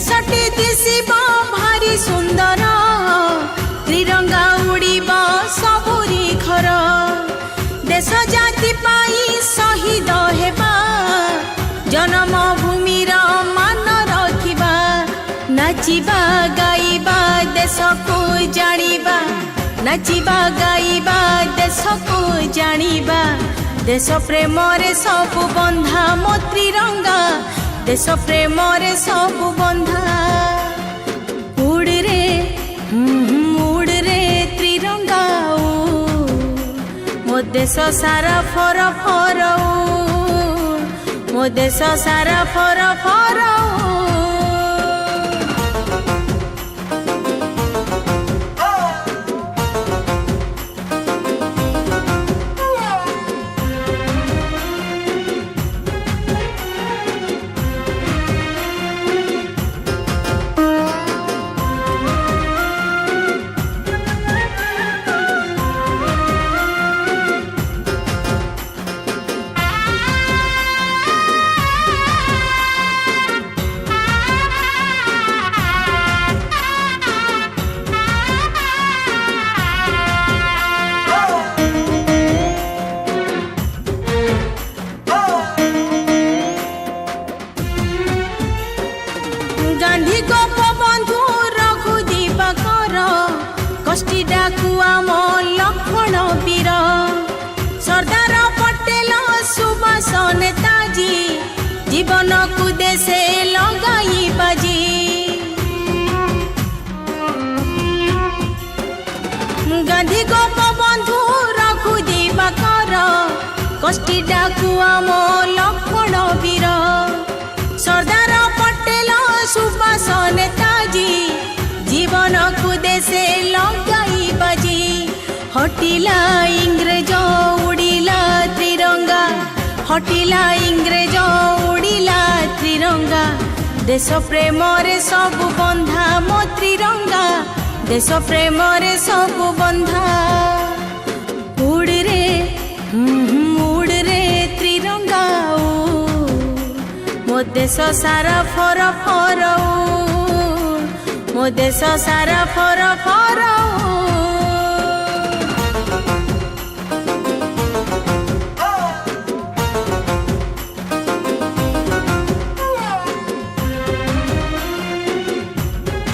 देशटी दिशिबा भारी सुंदर त्रिरंगा उड़ीबा सबुरी घर देश जाति पाई शहीद हेबा जन्मभूमिर मान रखिबा नाचिबा गाइबा देश को जानिबा नाचिबा गाइबा देश को जानिबा देश प्रेम रे सब बंधा मो त्रिरंगा देश प्रेम रे सब बंधा उड़ रे त्रिरंगा मो देश सारा फर फर मो देश सारा फर फर गांधी गोपबंधु रघु दिवाकर कष्टी डाकु आम लक्ष्मण वीर सरदार पटेल सुभाष नेताजी जीवन को देशे लगाई बाजी गांधी गोपबंधु रघु दिवाकर कष्टी डाकु आम लक्ष्मण वीर सरदार पटेल सुभाष नेताजी जीवन को देशे लगाई बाजी हटिला इंग्रेज उड़िला त्रिरंगा हटिला इंग्रेज उड़िला त्रिरंगा देश प्रेम रे सब बंधा मो त्रिरंगा देश प्रेम रे सब बंधा उड़ रे त्रिरंगा मो देश सारा फर फर मो देश सारा फर फर